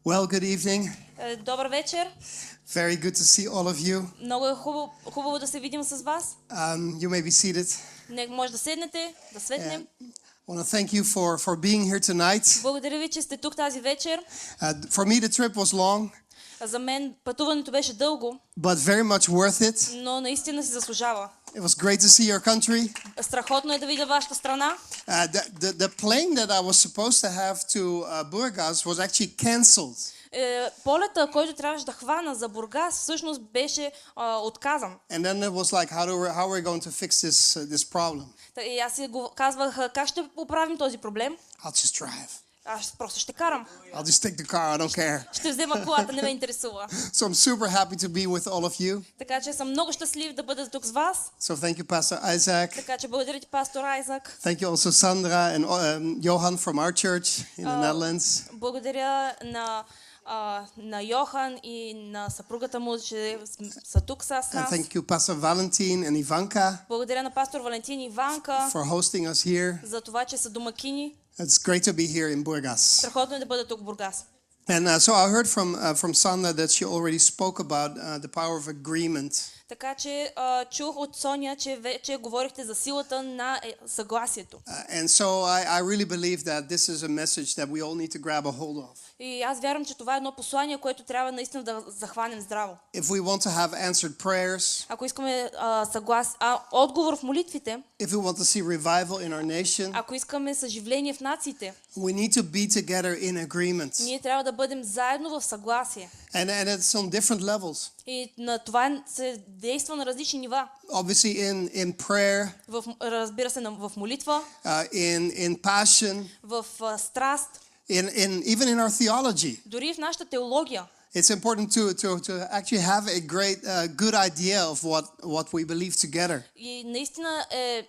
Well, good evening. Добър вечер. Very good to see all of you. Много е хубаво да се видим с вас. You may be seated. Може да седнете, да светнем. I want to thank you for being here tonight. Благодаря ви, че сте тук тази вечер. For me, the trip was long, За мен пътуването беше дълго, but very much worth it. но наистина си заслужава. It was great to see your country. Страхотно е да видя вашата страна. The plane that I was supposed to have to Burgas was actually cancelled. Полета, който трябваше да хвана за Бургас, всъщност беше отказан. And then it was like, how are we going to fix this problem? И аз си казвах, как ще оправим този проблем? I'll just drive. Аз просто ще карам. I'll just take the car. I don't care. Ще взема колата, не ме интересува. So I'm super happy to be with all of you. Така че съм много щастлив да бъда тук с вас. So thank you, Pastor Isaac. Така че благодаря ти, пастор Айзак. Thank you also Sandra and Johan from our church in the Netherlands. Благодаря на Йохан и на съпругата му, че са тук с нас. And thank you, Pastor Valentin and Ivanka, Благодаря на пастор Валентин и Иванка for hosting us here. за това, че са домакини. It's great to be here in Burgas. Страхотно е да бъда тук в Бургас. And so I heard from Sandra that she already spoke about the power of agreement. Така че чух от Соня, че вече говорихте за силата на съгласието. And so I really believe that this is a message that we all need to grab a hold of. И аз вярвам, че това е едно послание, което трябва наистина да захванем здраво. If we want to have answered prayers, Ако искаме отговор в молитвите, if we want to see revival in our nation, ако искаме съживление в нациите, we need to be together in agreement. ние трябва да бъдем заедно в съгласие. And it's on different levels. И на това се действа на различни нива. Obviously in prayer, Разбира се, в молитва, in passion, в страст, even in our theology. дори в нашата теология. It's important to actually have a great, good idea of what we believe together. И наистина е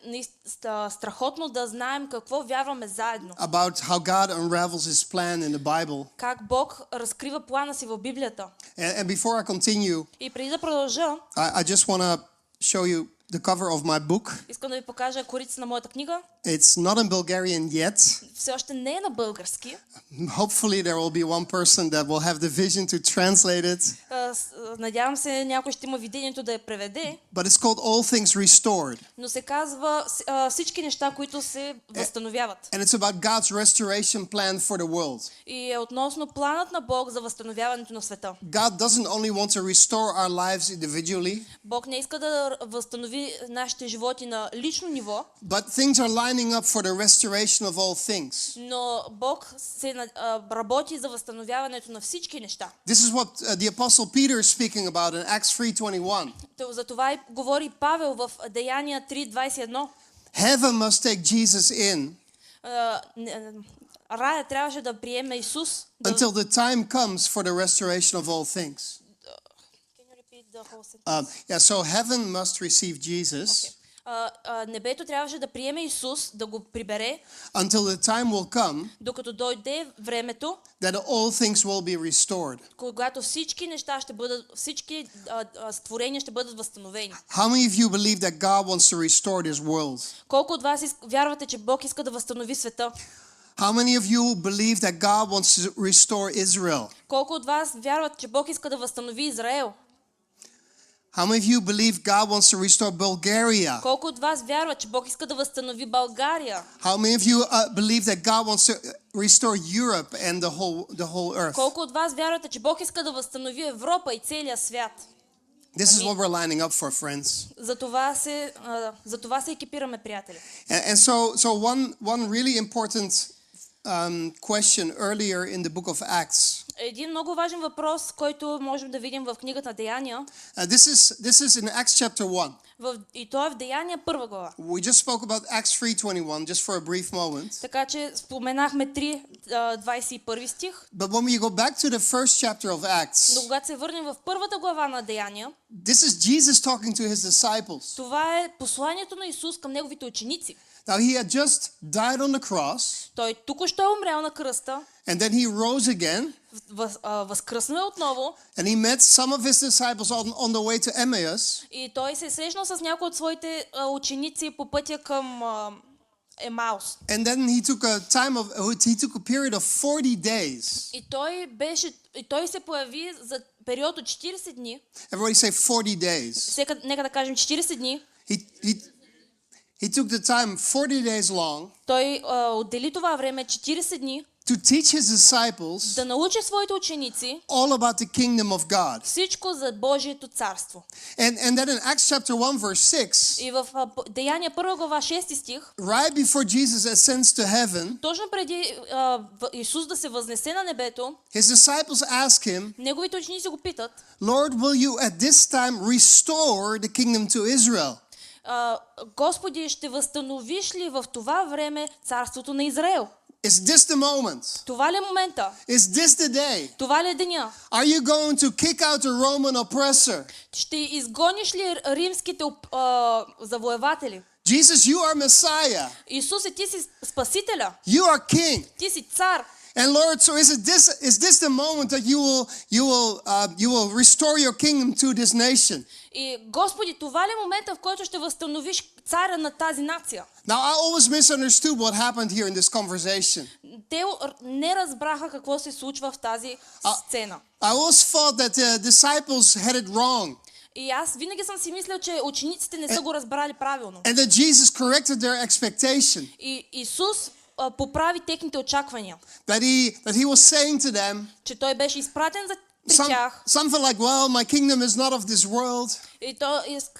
страхотно да знаем какво вярваме заедно. About how God unravels His plan in the Bible. Как Бог разкрива плана си в Библията. And before I continue, И преди да продължа, I just want to show you the cover of my book. искам да ви покажа корицата на моята книга. It's not in Bulgarian yet. Все още не е на български. Hopefully there will be one person that will have the vision to translate it. Надявам се някой ще има видението да я преведе. But it's called All Things Restored. Но се казва всички неща, които се възстановяват. And it's about God's restoration plan for the world. И е относно планът на Бог за възстановяването на света. God doesn't only want to restore our lives individually. Бог не иска да възстанови нашите животи на лично ниво. But things are lining up for the restoration of all things. Но Бог се работи за възстановяването на всички неща. This is what the Apostle Peter is speaking about in Acts 3:21. За това и говори Павел в Деяния 3:21. Heaven must take Jesus in Рая трябваше да приеме Исус. until the time comes for the restoration of all things. Can you repeat the whole sentence? So heaven must receive Jesus. Небето трябваше да приеме Исус, да го прибере, until the time will come докато дойде времето, that all things will be restored. когато всички неща ще бъдат, всички створения ще бъдат възстановени. How many of you believe that God wants to restore this world? Колко от вас вярвате, че Бог иска да възстанови света? How many of you believe that God wants to restore Israel? Колко от вас вярват, че Бог иска да възстанови Израел? How many of you believe God wants to restore Bulgaria? Колко от вас вярват, че Бог иска да възстанови България? How many of you believe that God wants to restore Europe and the whole earth? Колко от вас вярвате, че Бог иска да възстанови Европа и целия свят? This is what we're lining up for, friends. За това се екипираме, приятели. And so one really important question earlier in the book of Acts. Един много важен въпрос, който можем да видим в книгата Деяния. This is in Acts chapter 1. И то е в Деяния 1 глава. We just spoke about Acts 3:21 just for a brief moment. Така че споменахме 3:21 стих. But when we go back to the first chapter of Acts, Но когато се върнем в първата глава на Деяния, this is Jesus talking to his disciples. това е посланието на Исус към неговите ученици. Now he had just died on the cross. Той току-що е умрял на кръста. And then he rose again. Възкръсна отново. And he met some of his disciples on the way to Emmaus. И той се срещнал с някои от своите ученици по пътя към Емаус. And then he took a period of 40 days. И той се появи за период от 40 дни. Everybody say 40 days. Нека да кажем 40 дни. He took the time 40 days long Той отдели това време 40 дни to teach his disciples да научи своите ученици all about the kingdom of God. всичко за Божието царство. And then in Acts chapter 1 verse 6, И в Деяния 1 глава 6 стих, right before Jesus ascends to heaven, точно преди Исус да се възнесе на небето, his disciples ask him, неговите ученици го питат: Lord, will you at this time restore the kingdom to Israel? Господи, ще възстановиш ли в това време царството на Израел? Is this the moment? Това ли е момента? Is this the day? Това ли е деня? Are you going to kick out a Roman oppressor? Ще изгониш ли римските завоеватели? Jesus, you are Messiah. Исусе, ти си спасителя. You are king. Ти си цар. And Lord, so is this the moment that you will restore your kingdom to this nation? И Господи, това ли е момента, в който ще възстановиш царя на тази нация? Now, I always misunderstood what happened here in this conversation. Те не разбраха какво се случва в тази сцена. I always thought that the disciples had it wrong. И аз винаги съм си мислил, че учениците не са го разбрали правилно. And that Jesus corrected their expectation. И Исус поправи техните очаквания. That he was saying to them, Че той беше изпратен при тях. something like, well, my kingdom is not of this world. И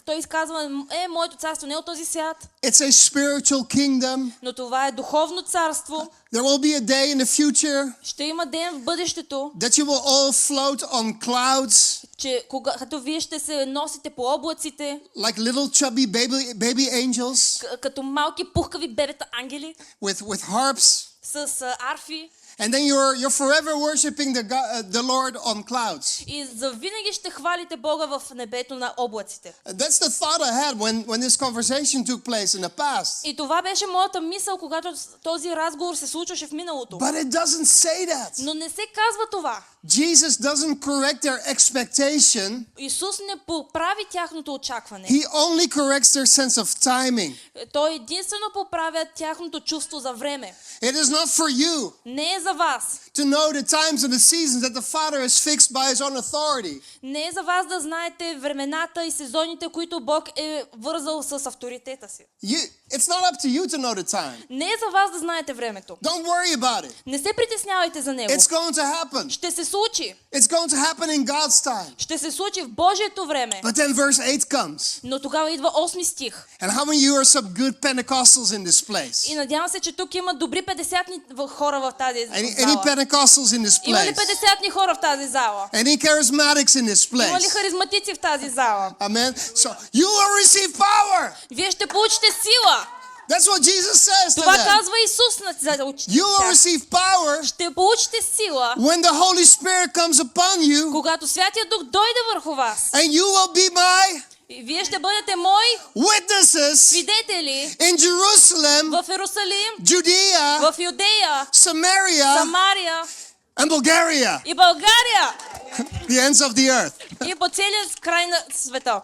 той изказва: моето царство не е от този свят, It's a spiritual kingdom. но това е духовно царство. There will be a day in the future Ще има ден в бъдещето, that you will all float on clouds че когато вие ще се носите по облаците, like little chubby baby angels като малки пухкави бебета ангели, with harps. с арфи. And then you're forever worshiping the Lord on clouds. И завинаги ще хвалите Бога в небето на облаците. That's the thought I had when this conversation took place in the past. И това беше моята мисъл, когато този разговор се случваше в миналото. But it doesn't say that. Но не се казва това. Jesus doesn't correct their expectation. Исус не поправи тяхното очакване. He only corrects their sense of timing. Той единствено поправя тяхното чувство за време. It is not for you Не е за вас. to know the times and the seasons that the Father has fixed by His own authority. Не е за вас да знаете времената и сезоните, които Бог е вързал с авторитета си. It's not up to you to know the time. Не е за вас да знаете времето. Don't worry about it. Не се притеснявайте за него. It's going to happen. Ще се случи. It's going to happen in God's time. Ще се случи в Божието време. But then verse 8 comes. Но тогава идва 8 стих. And how many of you are some good Pentecostals in this place? И надявам се, че тук има добри 50-ни хора в тази Any зала. Pentecostals in this Има ли place? 50-ни хора в тази зала? Any charismatics in this Има ли place? харизматици в тази зала? Amen. So you will receive power. Вие ще получите сила. That's what Jesus says to Това them. казва Исус на You will receive power Ще получите сила, when the Holy Spirit comes upon you, когато Святия Дух дойде върху вас. and you will be my И вие ще бъдете мои witnesses свидетели in Jerusalem, в Иерусалим, Judea, в Юдея, Samaria, Самария and Bulgaria, и България the ends of the earth. и по целия край на света.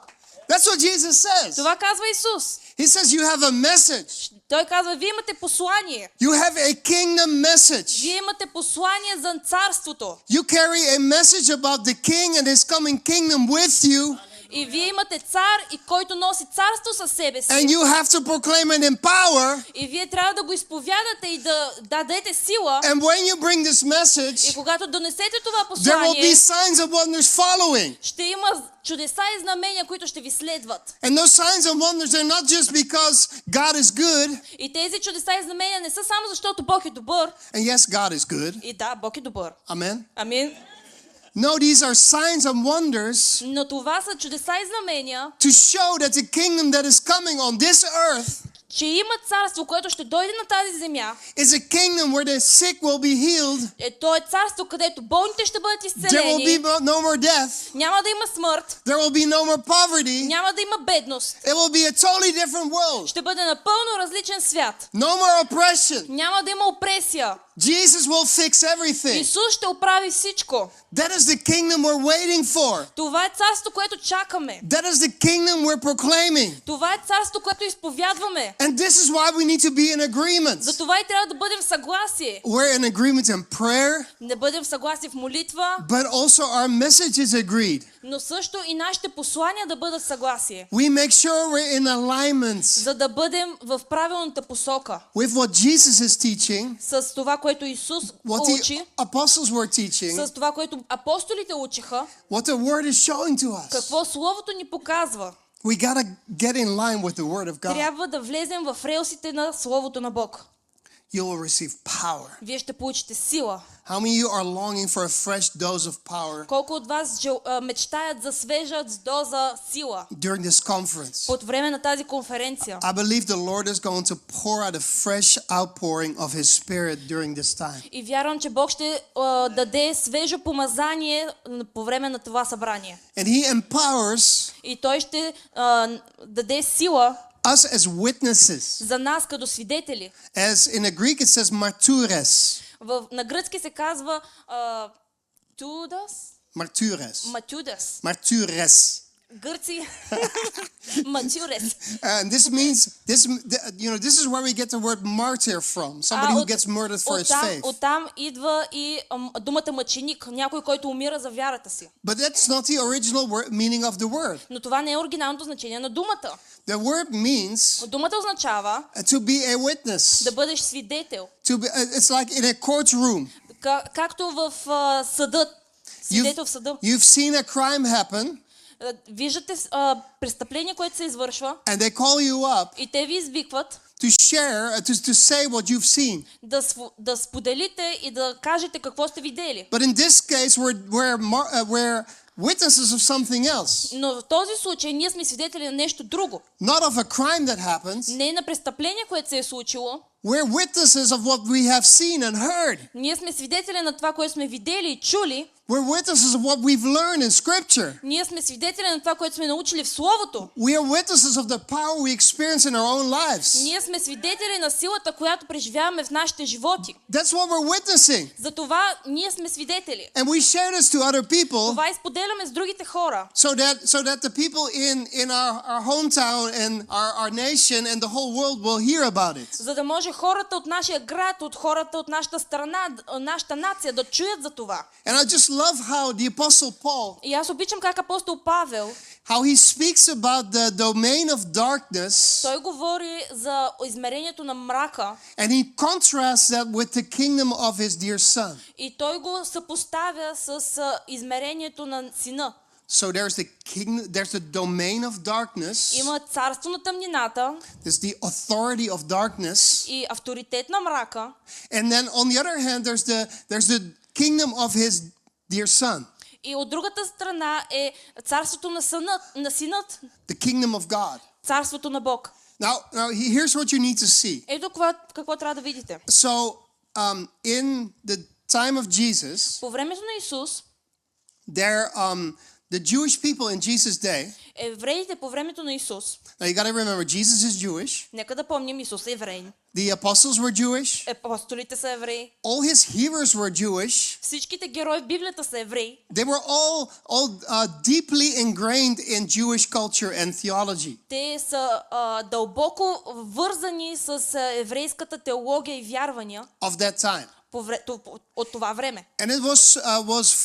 That's what Jesus says. Това казва Исус. He says you have a message. Той казва: вие имате послание. You have a kingdom message. Вие имате послание за царството. You carry a message about the king and his coming kingdom with you. И вие имате цар, и който носи царство със себе си. And you have to proclaim and empower. И вие трябва да го изповядате и да дадете сила. And when you bring this И message, когато донесете това there will послание, be signs and wonders following. ще има чудеса и знамения, които ще ви следват. And those signs and wonders are not just because God is good. И тези чудеса и знамения не са само защото Бог е добър. And yes, God is good. И да, Бог е добър. Amen. Амин. No, these are signs and wonders Но това са чудеса и знамения, to show that the kingdom that is coming on this earth че има царство, което ще дойде на тази земя. is a kingdom where the sick will be healed. То е царство, където болните ще бъдат There will изцелени. be no more death. Няма да има смърт. There will be no more poverty. Няма да има бедност. It will be a totally different world. Ще бъде напълно различен свят. No more oppression. Няма да има опресия. Jesus will fix everything. Исус ще оправи всичко. That is the kingdom we're waiting for. Това е царство, което чакаме. That is the kingdom we're proclaiming. Това е царство, което изповядваме. And this is why we need to be in agreement. Затова и трябва да бъдем в съгласие. We're in agreement in prayer, Да бъдем в съгласие в молитва, but also our message is agreed. но също и нашите послания да бъдат в съгласие. We make sure we're in alignment За да бъдем в правилната посока. with what Jesus is teaching, С това, което Исус what учи. the apostles were teaching, С това, което апостолите учиха. what the word is showing to us. Какво Словото ни показва. We got to get in line with the word of God. Трябва да влезем в релсите на Словото на Бог. You will receive power. Вие ще получите сила. How many of you are longing for a fresh dose of power Колко от вас мечтаят за свежа доза сила during this conference? под време на тази конференция? I believe the Lord is going to pour out a fresh outpouring of His Spirit during this time. И вярвам, че Бог ще даде свежо помазание по време на това събрание. And He empowers И Той ще даде сила us as witnesses. за нас като свидетели. As in the Greek it says martyres. На гръцки се казва тудас, Martyres. матюдас. Martyres. Гърци матюрес. And this means this is where we get the word martyr from. Somebody who gets murdered for his faith. Оттам идва и думата мъченик, някой, който умира за вярата си. But that's not the original meaning of the word. Но това не е оригиналното значение на думата. The word means Думата означава to be a witness. да бъдеш свидетел. It's like in a courtroom. Както в съдът, свидетел в съда. You've seen a crime happen. Виждате престъпление, което се извършва. And they call you up И те ви извикват to share, to say what you've seen. да споделите и да кажете какво сте видели. But in this case, we're witnesses of something else. Но в този случай ние сме свидетели на нещо друго. Not of a crime that happens. Не на престъпление, което се е случило. We're witnesses of what we have seen and heard. Ние сме свидетели на това, което сме видели и чули. We're witnesses of what we've learned in Scripture. Ние сме свидетели на това, което сме научили в Словото. We are witnesses of the power we experience in our own lives. Ние сме свидетели на силата, която преживяваме в нашите животи. That's what we're witnessing. Затова ние сме свидетели. And we share this to other people. Това изподеляме с другите хора. So that the people in our hometown and our nation and the whole world will hear about it. За да може хората от нашия град, от хората от нашата страна, нашата нация да чуят за това. And I just love how the Apostle Paul, И аз обичам как апостол Павел, how he speaks about the domain of darkness, той говори за измерението на мрака and he contrasts that with the kingdom of his dear son. и той го съпоставя с измерението на сина. So there's the kingdom, there's the domain of darkness, Има царство на тъмнината there's the authority of darkness, и авторитет на мрака. and then on the other hand there's the kingdom of his dear son, И от другата страна е царството на синът, the kingdom of God. царството на Бог. Now here's what you need to see. Ето какво трябва да видите. So in the time of Jesus, По времето на Исус, the Jewish people in Jesus' day. евреите по времето на Исус, Now you got to remember, Jesus is Jewish. нека да помним, Исус е еврей. The apostles were Jewish. Апостолите са евреи. All his hearers were Jewish. Всичките герои в Библията са евреи. They were all deeply ingrained in Jewish culture and theology. Те са дълбоко вързани с еврейската теология и вярвания Of that time. от това време. And it was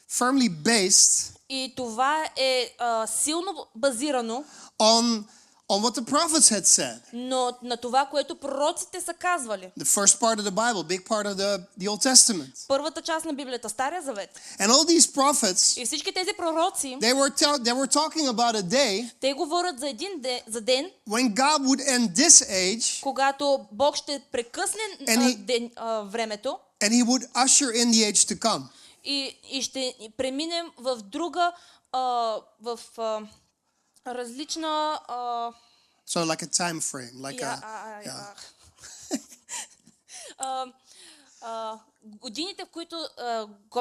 firmly based И това е силно базирано on what the prophets had said. но на това, което пророците са казвали. The first part of the Bible, big part of the Old Testament. Първата част на Библията, Стария завет. And all these prophets, И всички тези пророци, they were talking about a day те говорят за ден, when God would end this age, когато Бог ще прекъсне времето and he would usher in the age to come. и ще преминем в друга, различна... So like a time frame, like годините, в които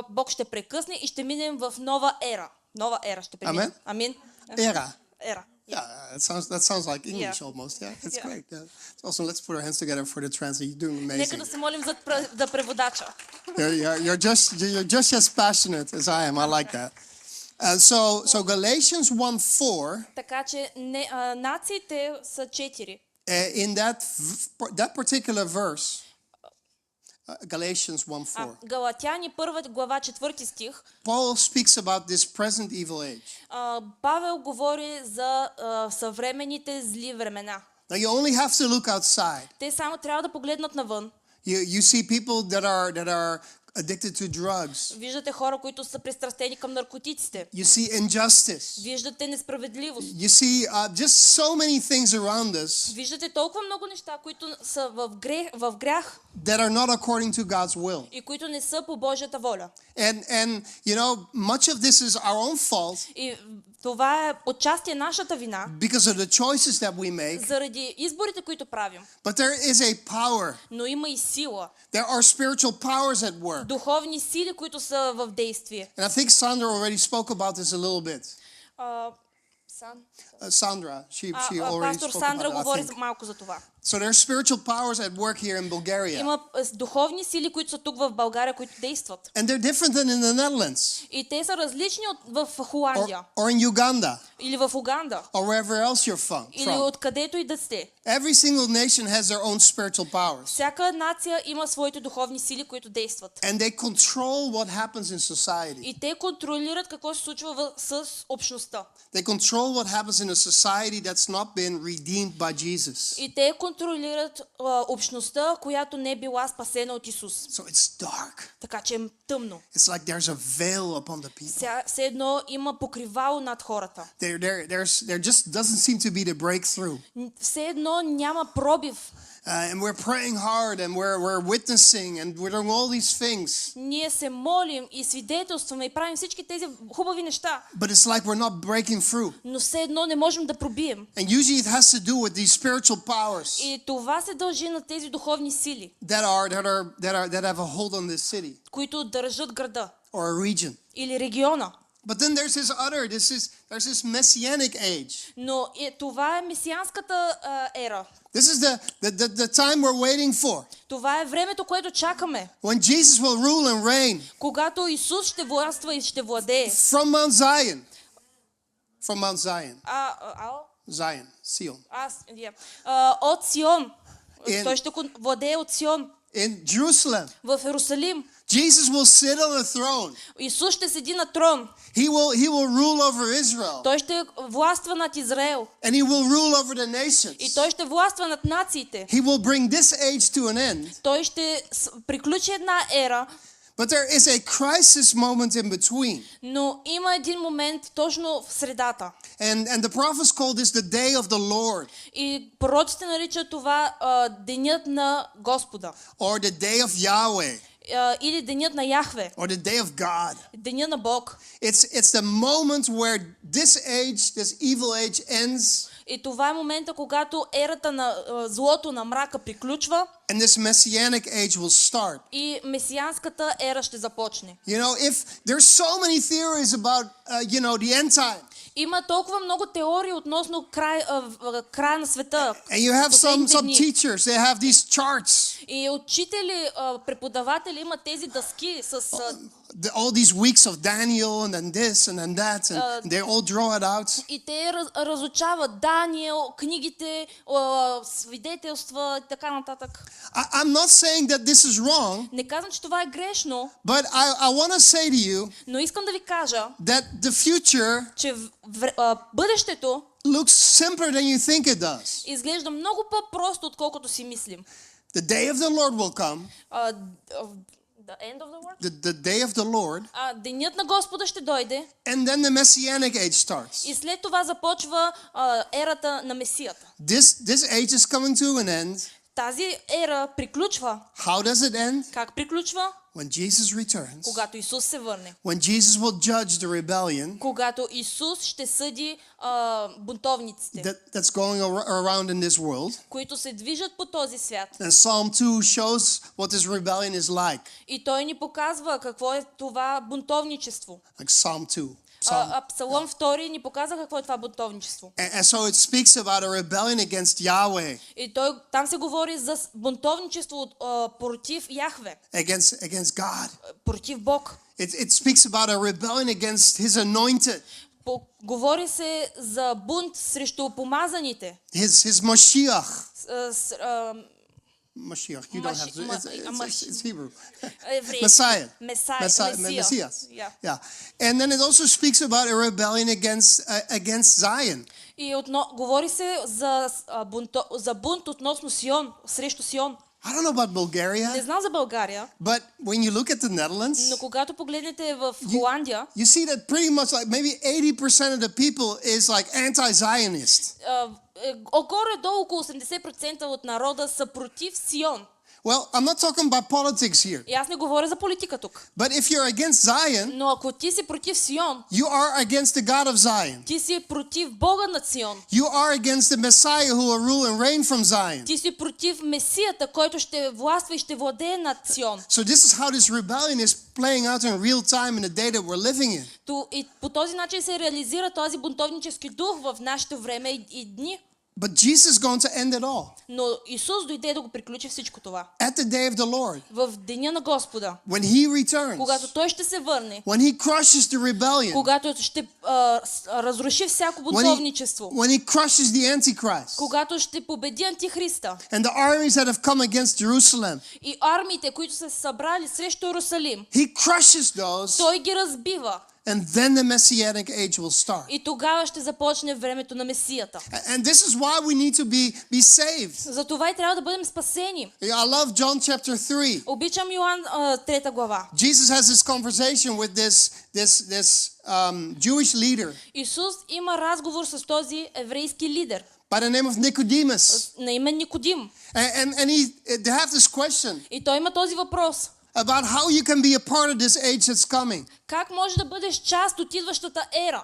Бог ще прекъсне и ще минем в нова ера. Нова ера ще преминем. Амен. Амин. Era. Ера. Yeah, that sounds like English Yeah. almost. Yeah, it's Yeah. great. Yeah. So also, let's put our hands together for the translator. You're doing Нека amazing. да се молим за преводача. You're just as passionate as I am. I like that. So Galatians 1:4. Така че нациите са 4. In that particular verse, Galatians 1:4, Галатяни 1 глава 4 стих. Paul speaks about this present evil age. Павел говори за съвременните зли времена. Now you only have to look outside. Те само трябва да погледнат навън. You see people that are addicted to drugs. Виждате хора, които са пристрастени към наркотиците. You see injustice. Виждате несправедливост. You see just so many things around us Виждате толкова много неща, които са в грях that are not according to God's will. и които не са по Божията воля. And you know, much of this is our own fault И това е отчасти нашата вина, because of the choices that we make. заради изборите, които правим. But there is a power. Но има и сила. There are spiritual powers at work. Духовни сили, които са в действие. And I think Sandra already spoke about this a little bit. Sandra, she already Пастор spoke Сандра about it, I говори think. малко за това. So there are spiritual powers at work here in Bulgaria. Има духовни сили, които са тук в България, които действат. And they're different than in the Netherlands И те са различни в Холандия or in Uganda или в Уганда or wherever else you're или from. откъдето и да сте. Every single nation has their own spiritual powers. Всяка нация има своите духовни сили, които действат. And they control what happens in society. И те контролират какво се случва с общността. They control what happens in a society that's not been redeemed by Jesus. И те контролират общността, която не е била спасена от Исус. So it's dark. Така че е тъмно. It's like there's a veil upon the people. Все едно има покривало над хората. There just doesn't seem to be the breakthrough. Все едно няма пробив. And we're praying hard and we're witnessing and we're doing all these things. Ние се молим и свидетелстваме и правим всички тези хубави неща. But it's like we're not breaking through. Но все едно не можем да пробием. And usually it has to do with these spiritual powers И това се дължи на тези духовни сили, that have a hold on this city които държат града or a region. или региона. But then there's there's this messianic age. Но това е месианската ера. This is the time we're waiting for. Това е времето, което чакаме. When Jesus will rule and reign Когато Исус ще властва и ще владее. from Mount Zion. From Mount Zion. Zion, Sion. От Сион. In- Той ще владее от Сион. In Jerusalem, В Иерусалим. Jesus will sit on a throne. Исус ще седи на трон. He will rule over Israel. Той ще властва над Израел. And he will rule over the И nations. той ще властва над нациите. He will bring this age to an end. Той ще приключи една ера, But there is a crisis moment in between. но има един момент точно в средата. And the prophets call this the day of the Lord И пророците наричат това денят на Господа. or the day of Yahweh Или денят на Яхве. or the day of God. Деня на Бог. It's the moment where this evil age ends И това е момента, когато ерата на злото, на мрака приключва and this messianic age will start. и месианската ера ще започне. You know, if there's so many theories about the end time. Има толкова много теории относно края на света. And you have последните some дни. teachers, they have these charts. И учители, преподаватели имат тези дъски с All these weeks of Daniel and then this and then that and they all draw it out. и те разучават Даниел, книгите, свидетелства и така нататък. I'm not saying that this is wrong, Не казвам, че това е грешно, but I want to say to you но искам да ви кажа, that the future че бъдещето looks simpler than you think it does. изглежда много по-просто, отколкото си мислим. The day of the Lord will come, The end of the world? the day of the Lord, Денят на Господа ще дойде and then the messianic age starts. и след това започва ерата на Месията. This age is coming to an end. Тази ера приключва. How does it end? Как приключва? When Jesus returns. Когато Исус се върне. When Jesus will judge the rebellion Когато Исус ще съди бунтовниците, that's going around in this world. които се движат по този свят. And Psalm 2 shows what this rebellion is like. И той ни показва какво е това бунтовничество. Like Psalm 2. Псалом 2 ни показа какво е това бунтовничество. And so it speaks about a rebellion against Yahweh, И там се говори за бунтовничество против Яхве, against God. против Бог. It speaks about a rebellion against his anointed, Говори се за бунт срещу помазаните. his Mashiach. С, а, Mashiach, you don't have to, it's Hebrew. еврейски. Messiah. Месия. Messias. Yeah. Yeah. And then it also speaks about a rebellion against Zion. И говори се за бунт относно Сион, срещу Сион. I don't know about Не Bulgaria, знам за България, but when you look at the Netherlands, но когато погледнете в Холандия, you see that pretty much like maybe 80% of the people is like anti-Zionist. горе-долу около 80% от народа са против Сион. Well, I'm not talking about politics here, И аз не говоря за политика тук. but if you're against Zion, Но ако ти си против Сион, you are against the God of Zion. ти си против Бога на Сион. You are against the Messiah who will rule and reign from Zion. Ти си против Месията, който ще властва и ще владее над Сион. So this is how this rebellion is playing out in real time in the day that we're living in. И по този начин се реализира този бунтовнически дух в нашето време и дни. But Jesus is going to end it all Но Исус дойде да го приключи всичко това. at the day of the Lord, В деня на Господа, when he returns, когато Той ще се върне, when he crushes the rebellion, когато ще разруши всяко when бунтовничество, he crushes the Antichrist когато ще победи Антихриста and the armies that have come against Jerusalem. и армиите, които са събрали срещу Иерусалим, He crushes those, Той ги разбива. and then the Messianic age will start. И тогава ще започне времето на Месията. And this is why we need to be saved. Затова и трябва да бъдем спасени. I love John chapter 3. Обичам Йоан 3 глава. Jesus has this conversation with this Jewish leader Исус има разговор с този еврейски лидер by the name of Nicodemus. на име Никодим. And they have this question И той има този въпрос. about how you can be a part of this age that's coming. Как може да бъдеш част от идващата ера?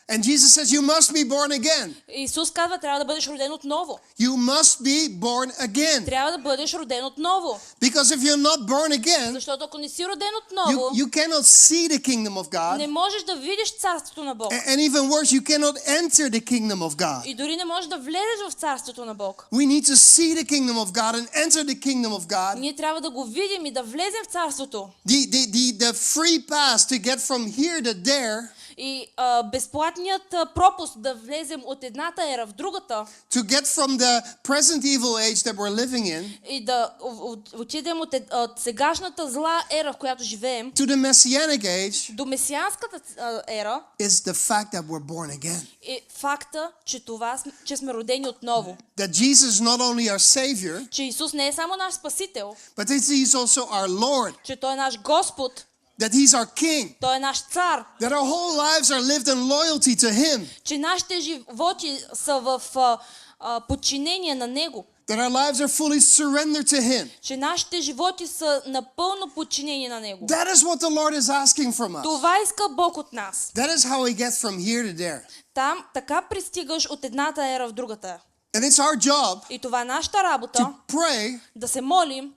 And Jesus says, you must be born again. Исус казва, трябва да бъдеш роден отново. You must be born again. Трябва да бъдеш роден отново. Because if you're not born again, Защото ако не си роден отново, you cannot see the kingdom of не God. можеш да видиш царството на Бог. And even worse, you cannot enter the kingdom of God. И дори не можеш да влезеш в царството на Бог. We need to see the kingdom of God and enter the kingdom of God. Ние трябва да го видим и да влезем в царството. The free pass to get from here to there, И безплатният пропуск да влезем от едната ера в другата to get from the present evil age that we're living in и да отидем от сегашната зла ера, в която живеем, to the Messianic age до месианската ера, is the fact that we're born again. е факта, че сме родени отново. That Jesus is not only our Savior, Че Исус не е само наш Спасител, but that He's also our Lord, че Той е наш Господ, that He's our King, Той е наш Цар, that our whole lives are lived in loyalty to Him, че нашите животи са в подчинение на Него, that our lives are fully surrendered to Him. че нашите животи са напълно подчинени на Него. That is what the Lord is asking from us. Това иска Бог от нас. That is how we get from here to there. Там така пристигаш от едната ера в другата. And it's our job И това е нашата работа, to pray, да се молим,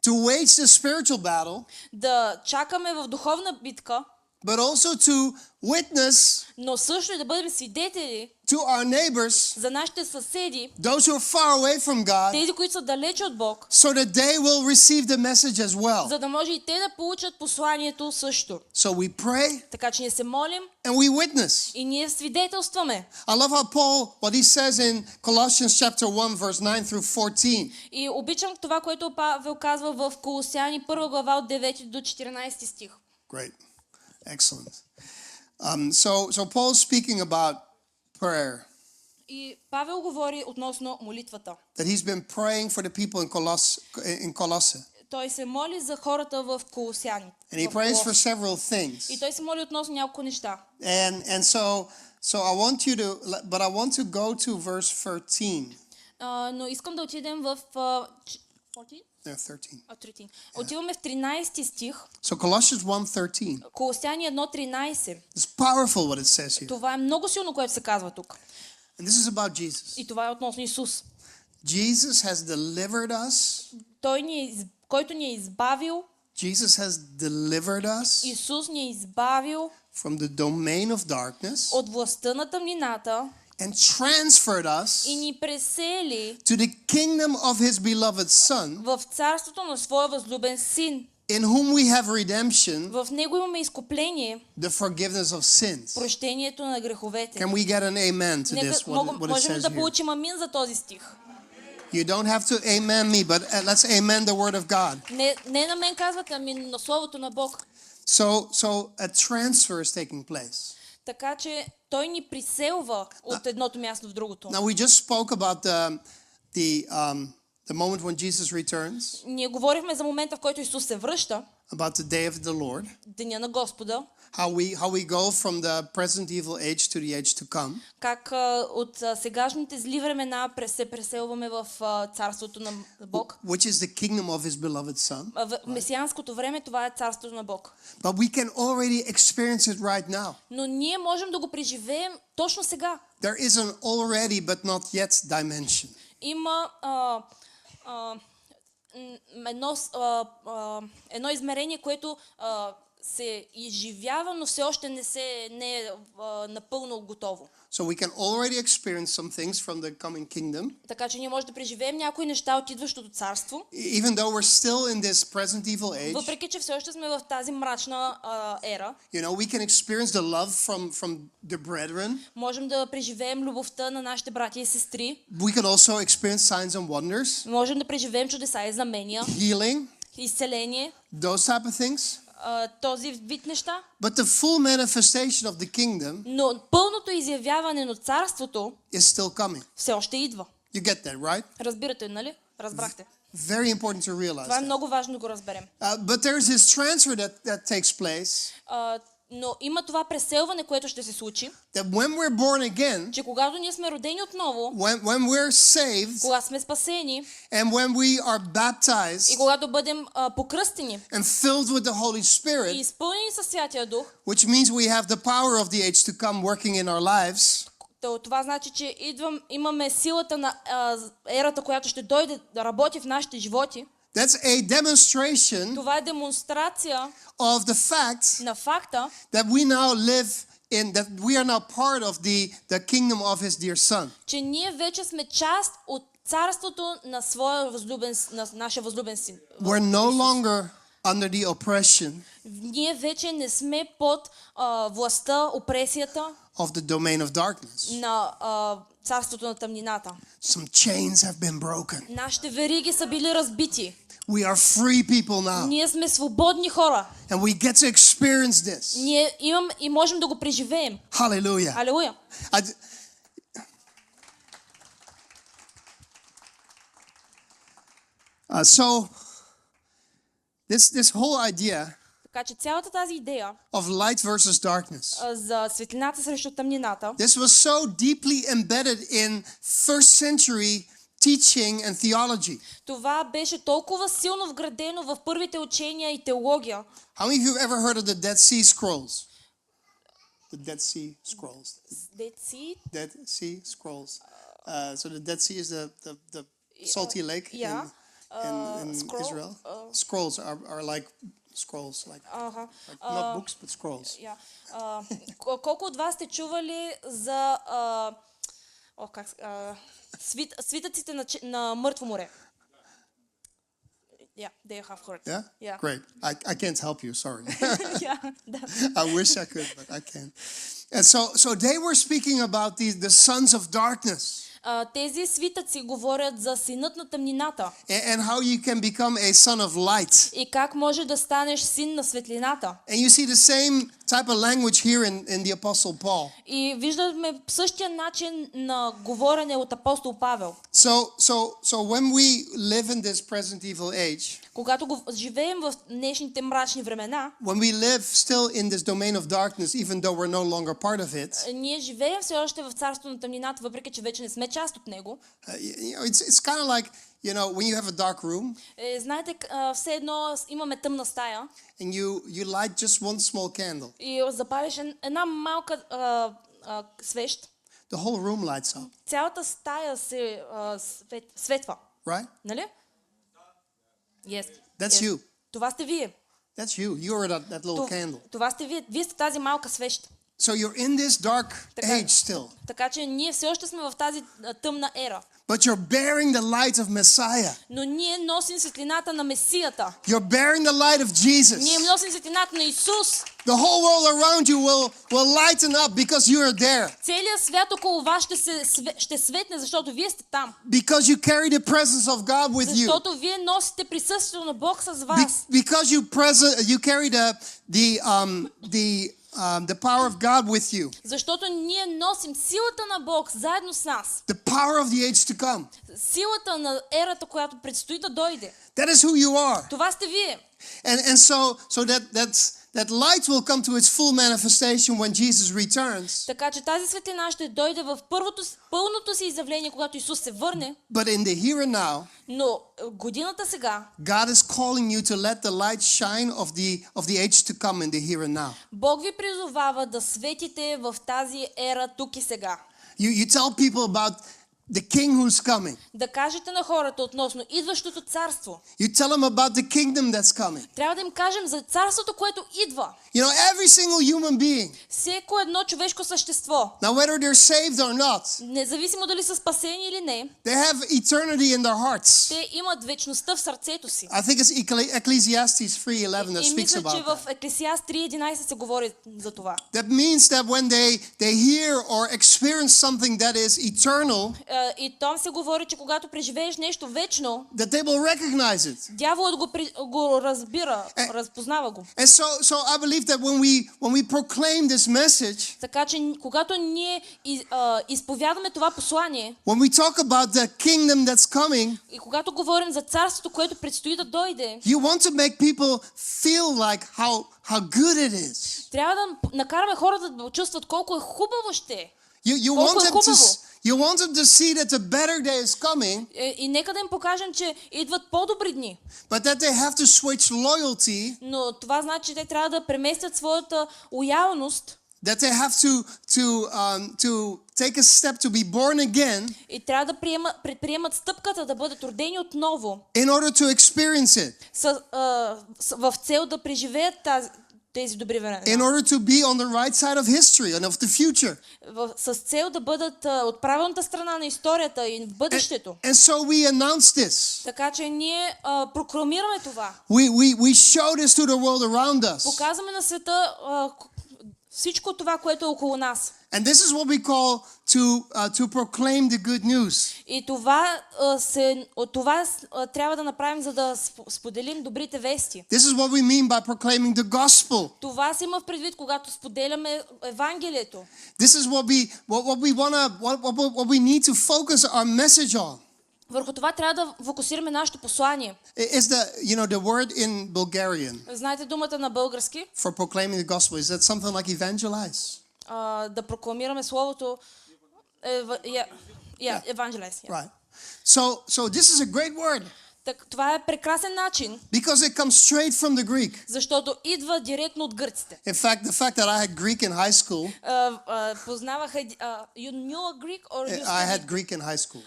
to wage the spiritual battle, да чакаме в духовна битка, but also to witness но също и да бъдем свидетели to our neighbors, за нашите съседи, those who are far away from God, тези, които са далече от Бог, so that they will receive the message as well. за да може и те да получат посланието също. So we pray Така че ние се молим and we witness. и ние свидетелстваме. I love how Paul, what he says in Colossians chapter 1, verse 9 through 14. И обичам това, което Павел казва в Колосяни 1 глава от 9 до 14 стих. Great. Excellent. So Paul is speaking about prayer, И Павел говори относно молитвата. that he's been praying for the people in Colossae. Той се моли за хората в Колосяни. And he prays for several things. И той се моли относно няколко неща. And so I want you to, but I want to go to verse 13. Но искам да отидем в 14? 13. 13. Отиваме в 13 стих. So Colossians 1:13. Колосяни 1:13. It's powerful what it says here. Това е много силно, което се казва тук. And this is about Jesus. И това е относно Исус. Jesus has delivered us. Той който ни е избавил. Jesus has delivered us Исус ни е избавил from the domain of darkness от властта на тъмнината and transferred us и ни пресели to the kingdom of his beloved Son, в царството на своя възлюбен син. in whom we have redemption, В него имаме изкупление, the forgiveness of sins. прощението на греховете. Can we get an amen to Нека, this, what it можем says да here? получим амин за този стих. You don't have to amen me, but let's amen the word of God. Не на мен казвате, ами на Словото на Бог. So a transfer is taking place. Така че той ни приселва от едното място в другото. Now we just spoke about the moment when Jesus returns, Ние говорихме за момента, в който Исус се връща, about the day of the Lord, деня на Господа, how we go from the present evil age to the age to come. как от сегашните зли времена се преселваме в царството на Бог. Which is the kingdom of his beloved Son. В месианското време това е царството на Бог. But we can already experience it right now. Но ние можем да го преживеем точно сега. There is an already but not yet dimension. Има едно измерение, което се изживява, но все още не е напълно готово. So we can already experience some things from the coming kingdom, Така че ние можем да преживеем някои неща от идващото царство, even though we're still in this present evil age. въпреки че все още сме в тази мрачна ера. You know, we can experience the love from the brethren. Можем да преживеем любовта на нашите братя и сестри. We can also experience signs and wonders, Можем да преживеем чудеса и знамения, healing, изцеление, those type of things. този вид неща. But the full manifestation of the kingdom Но пълното изявяване на царството is still coming. все още идва. You get that, right? Разбирате, нали? Разбрахте. Very important to realize Това е that. много важно да го разберем. But there's this transfer that takes place, Но има това преселване, което ще се случи, that when we're born again, че когато ние сме родени отново, when we're saved, когато сме спасени and when we are и baptized когато бъдем покръстени and filled with the Holy и Spirit, изпълнени със Святия Дух, which means we have the power of the age to come working in our lives, това значи, че имаме силата на ерата, която ще дойде да работи в нашите животи. that's a demonstration Това е демонстрация of the fact на факта, that we now live that we are now part of the kingdom of his dear Son. че ние вече сме част от царството на своя възлюбен, на нашия възлюбен син. We're no longer under the oppression Ние вече не сме под властта, опресията of the domain of darkness. на царството на тъмнината. Some chains have been broken. Нашите вериги са били разбити. We are free people now, Ние сме свободни хора. and we get to experience this. Ние имам и можем да го преживеем. Hallelujah. Алелуя. So this whole idea Така че цялата тази идея of light versus darkness, за светлината срещу тъмнината, this was so deeply embedded in first century teaching and theology. това беше толкова силно вградено в първите учения и теология. How many of you have ever heard of the Dead Sea Scrolls? The Dead Sea Scrolls. Dead Sea Scrolls. So the Dead Sea is the salty lake yeah. in Scroll, Israel. Scrolls are like scrolls, like not books but scrolls. Колко от вас сте чували за свитъците на Мъртво море? Yeah, they have heard. Yeah? Great. I can't help you, sorry. Да. I wish I could, but I can't. And so they were speaking about the sons of darkness. Тези свитъци говорят за синът на тъмнината. And how you can become a son of light. И как може да станеш син на светлината. And you see the same type of language here in the Apostle Paul. И виждаме същия начин на говорене от апостол Павел. So when we live in this present evil age, Когато живеем в днешните мрачни времена, when we live still in this domain of darkness, even though we're no longer part of it, ние живеем все още в царството на тъмнината, въпреки че вече не сме част от него. it's kind of like, when you have a dark room Знаете, все едно имаме тъмна стая and you light just one small candle, и запалиш една малка свещ, the whole room lights up, цялата стая се светва. right? Нали? Yes. That's you. Това сте вие. That's you. You're that little candle. Това сте вие. Вие сте тази малка свеща. So you're in this dark age still. Така че ние все още сме в тази тъмна ера. But you're bearing the light of Messiah. Но ние носим светлината на Месията. You're bearing the light of Jesus. Ние носим светлината на Исус. The whole world around you will lighten up because you are there. Целият свят около вас ще светне, защото вие сте там. Because you carry the presence of God with you. Защото вие носите присъствието на Бог с вас. Because you carry the power of God with you. Защото ние носим силата на Бог заедно с нас. The power of the age to come. Силата на ерата, която предстои да дойде. That is who you are. Това сте вие. And so that light will come to its full manifestation when Jesus returns. Така че тази светлина ще дойде в пълното си изявление, когато Исус се върне. But in the here and now, но годината сега, God is calling you to let the light shine of the age to come in the here and now. Бог ви призовава да светите в тази ера тук и сега. You tell people about the king who's coming. Да кажете на хората относно идващото царство. You tell them about the kingdom that's coming. Трябва да им кажем за царството, което идва. You know, every single human being. Всеко едно човешко същество. Now whether they're saved or not. Независимо дали са спасени или не. They have eternity in their hearts. Те имат вечността в сърцето си. I think it's Ecclesiastes 3:11 that speaks мисля, about че в Еклесиаст 3:11 се говори за това. That means that when they hear or experience something that is eternal, и там се говори, че когато преживееш нещо вечно, that they will recognize it. Дяволът го разбира, разпознава го. And so I believe that when we proclaim this message, така че когато ние изповядаме това послание, when we talk about the kingdom that's coming, и когато говорим за царството, което предстои да дойде, you want to make people feel like how good it is. Трябва да накараме хората да чувстват колко е хубаво ще. You want them to see that the better day is coming. И нека да им покажем, че идват по-добри дни. But that they have to switch loyalty. Но това значи, че те трябва да преместят своята лоялност. That they have to take a step to be born again. И трябва да предприемат стъпката да бъдат родени отново. In order to experience it. В цел да преживеят тези добри времена. In order to be on the right side of history and of the future. С цел да бъдат от правилната страна на историята и в бъдещето. And so we announce this. Така че ние прокламираме това. We show this to the world around us. Показваме на света всичко това, което е около нас. And this is what we call to proclaim the good news. И това трябва да направим, за да споделим добрите вести. This is what we mean by proclaiming the gospel. Това се има в предвид, когато споделяме Евангелието. This is what we need to focus our message on. Върху това трябва да фокусираме нашето послание. Is the word in Bulgarian? Знаете думата на български? For proclaiming the gospel, is that something like evangelize? Да прокламираме словото. Evangelize. Right. So this is a great word. Това е прекрасен начин. Because it comes straight from the Greek. Защото идва директно от гърците. In fact, the fact that I had Greek in high school. Познавах you knew a Greek or you I had Greek in high school.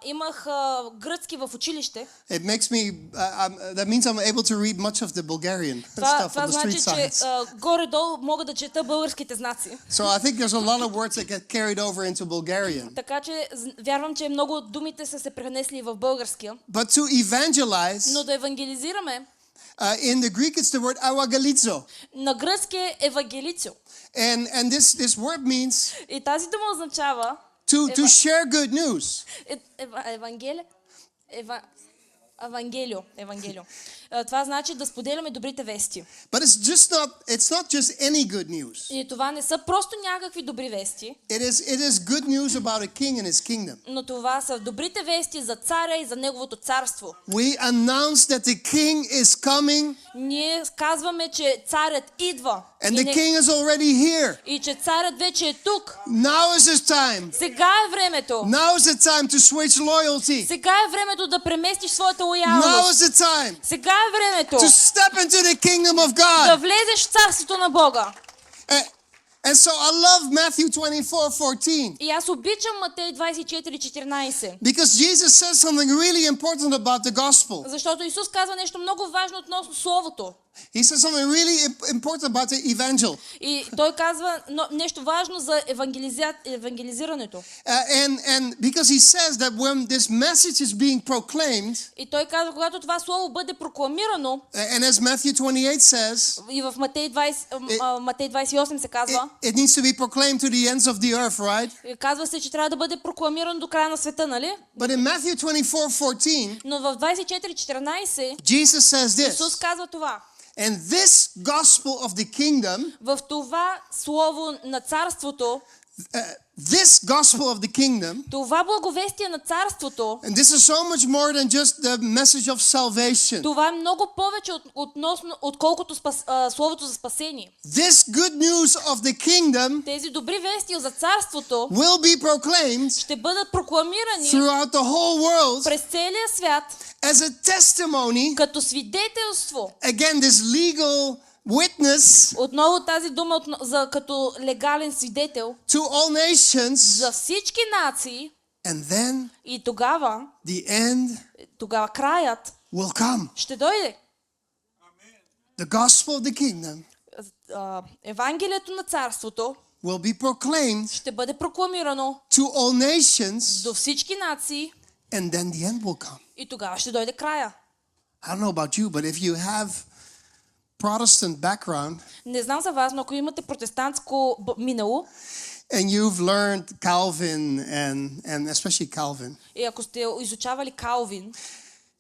Имах гръцки в училище. It makes me that means I'm able to read much of the Bulgarian stuff on the street signs. Това значи, че горе-долу мога да чета българските знаци. So I think there's a lot of words that get carried over into Bulgarian. Така че вярвам, че много от думите са се пренесли в българския. But to evangelize. Но да евангелизираме. In the Greek it's the word evangelizo. На гръцки е евангелицо. And this word means. И тази дума означава to share good news. Евангелио. Това значи да споделяме добрите вести. But it's not just any good news. И това не са просто някакви добри вести. It is good news about a king and his kingdom. Но това са добрите вести за царя и за неговото царство. We announce that the king is coming. Ние казваме, че царят идва. And the king is already here. И че царят вече е тук. Now is his time. Сега е времето. Now is the time to switch loyalty. Сега е времето да преместиш своята лоялност. Now is the time. Сега е времето. To step into the kingdom of God. Да влезеш в царството на Бога. And so I love Matthew 24:14. И аз обичам Матей 24:14. Because Jesus says something really important about the gospel. Защото Исус казва нещо много важно относно словото. He says something really important about the evangel. И той казва нещо важно за евангелизирането. And because he says that when this message is being proclaimed, И той казва, когато това слово бъде прокламирано, and as Matthew 28 says, и в Матей 28 се казва, it needs to be proclaimed to the ends of the earth, right? Казва се, че трябва да бъде прокламирано до края на света, нали? But in Matthew 24:14, Но в 24:14 Jesus says Исус this. казва това. And this gospel of the kingdom, В това слово на царството, this gospel of the kingdom, това благовестие на царството, and this is so much more than just the message of salvation. това е много повече отколкото словото за спасение. This good news of the kingdom Тези добри вести за царството will be proclaimed ще бъдат прокламирани throughout the whole world през целия свят as a testimony, като свидетелство. again this legal witness Отново тази дума като легален свидетел to all nations, за всички нации, and then и тогава краят will come. ще дойде. The gospel of the kingdom Евангелието на царството will be proclaimed ще бъде прокламирано to all nations, до всички нации and then the end will come. и тогава ще дойде края. I don't know about you, but if you have Protestant background Не знам за вас, но ако имате протестантско минало and you've learned Calvin and especially Calvin, и ако сте изучавали Калвин,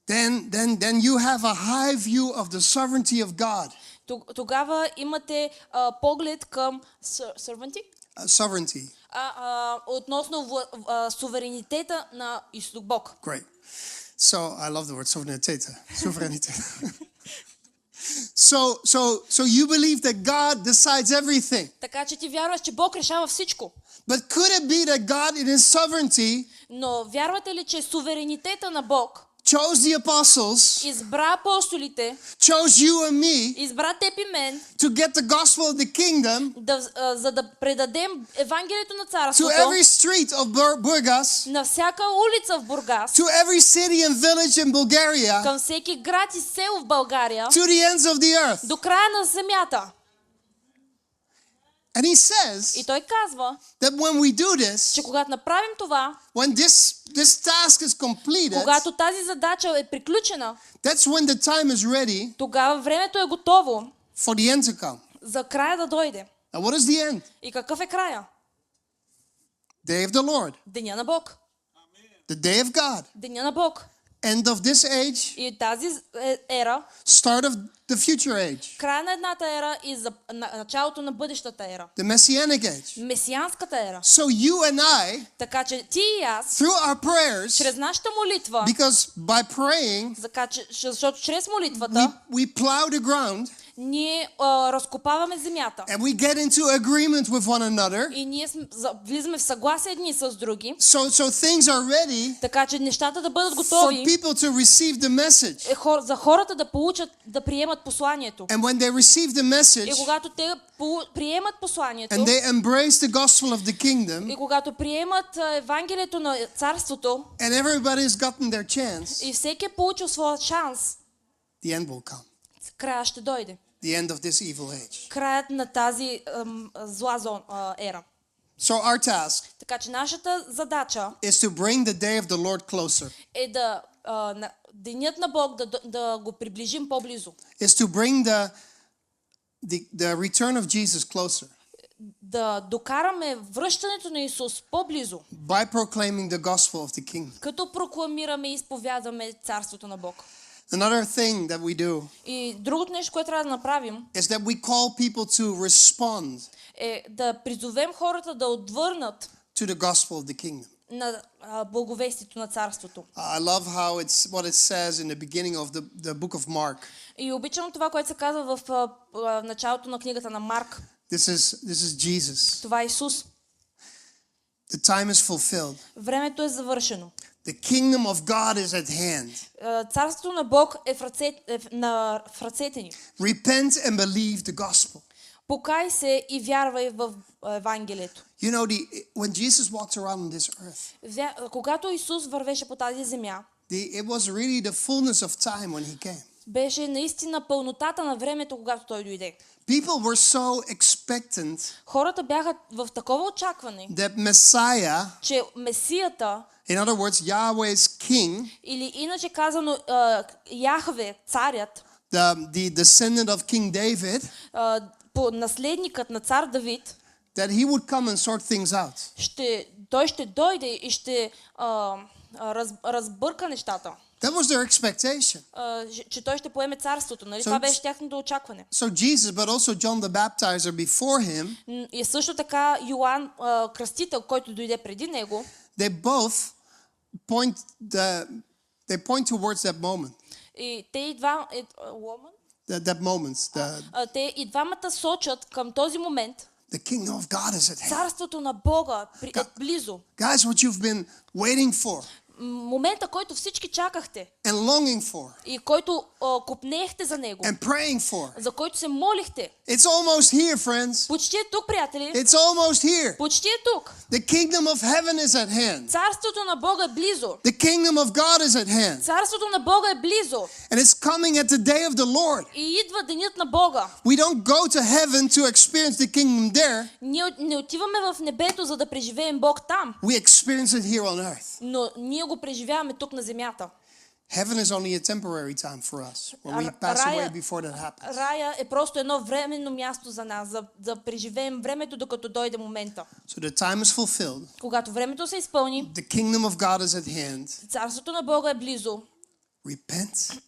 then you have a high view of the sovereignty of God. тогава имате поглед към Sovereignty. относно суверенитета на Изток Бог. Great. So I love the word sovereignty. So you believe that God decides everything. Така че ти вярваш, че Бог решава всичко. But could it be that God in his sovereignty Но вярвате ли, че суверенитета на Бог chose the apostles, избра апостолите, chose you and me избра теб и мен, to get the gospel of the kingdom за да предадем Евангелието на to царството every street of Burgas, на всяка улица в Бургас, to every city and village in Bulgaria, към всеки град и село в България, to the ends of the earth? до края на земята. And he says И той казва, that when we do this, че когато направим това, when this task is completed, когато тази задача е приключена, that's when the time is ready тогава времето е готово for the end to come. за края да дойде. Now what is the end? И какъв е края? Day of the Lord, Деня на Бог. the day of God, Деня на Бог. end of this age, И тази ера, start of the future age, края на едната ера и началото на бъдещата ера. the messianic age. Месианската ера. So you and I, Така че ти и аз, through our prayers, чрез нашата молитва, because by praying, защото чрез молитвата, we plow the ground, ние разкопаваме земята. and we get into agreement with one another. И ние влизаме в съгласие едни с други. So things are ready Така че нещата да бъдат for готови people to receive the message. за хората да получат, да приемат посланието. And when they receive the И message когато те приемат посланието, and they embrace the gospel of the kingdom, и когато приемат Евангелието на царството, and everybody has gotten their chance, и всеки е получил своя шанс, the end will come. края ще дойде. The end of this evil age. Краят на тази зла ера. So our task Така че нашата задача is to bring the day of the Lord closer. е да денят на Бог да го приближим по-близо. Is to bring the return of Jesus closer. Да докараме връщането на Исус по-близо. By proclaiming the gospel of the kingdom. Като прокламираме и изповядваме царството на Бог. Another thing that we do И другото нещо, което трябва да направим, is that we call people to respond е да призовем хората да отвърнат to the gospel of the kingdom. на благовестието на царството. I love what it says in the beginning of the book of Mark. И обичам това, което се казва в началото на книгата на Марк. This is Jesus. Това е Исус. The time is fulfilled. Времето е завършено. The kingdom of God is at hand. Царството на Бог е в ръцете ни. Repent and believe the gospel. Покай се и вярвай в Евангелието. You know, when Jesus walked around on this earth, Когато Исус вървеше по тази земя, it was really the fullness of time when he came. беше наистина пълнотата на времето, когато той дойде. People were so expectant Хората бяха в такова очакване, that Messiah, че Месията, in other words, Yahweh's king, или иначе казано Яхве, царят, the descendant of King David, наследникът на цар Давид, that he would come and sort things out. Той ще дойде и ще разбърка нещата. That was their expectation. Че той ще поеме царството. Нали? Това беше тяхното очакване. So Jesus, but also John the Baptizer before him, И също така Йоан Кръстител, който дойде преди него, they both point towards that moment. и те и два That moments. те и двамата сочат към този момент. The kingdom of God is at hand. Царството на Бога е близо. Guys, what you've been waiting for Момента, който всички чакахте and longing for и който копнеехте за него, and praying for. за който се молихте. It's almost here, friends. Почти е тук, приятели. It's almost here. Почти е тук. The kingdom of heaven is at hand. Царството на Бога е близо. The kingdom of God is at hand. Царството на Бога е близо. And it's coming at the day of the Lord. И идва денят на Бога. We don't go to heaven to experience the kingdom there. Ние не отиваме в небето, за да преживеем Бог там. We experience it here on earth. Но ние го преживяваме тук на земята. Heaven is only a temporary time for us when we pass away before that happens. Рая е просто едно временно място за нас, да преживеем времето, докато дойде момента. So the time is fulfilled. Когато времето се изпълни, The kingdom of God is at hand. царството на Бога е близо. Repent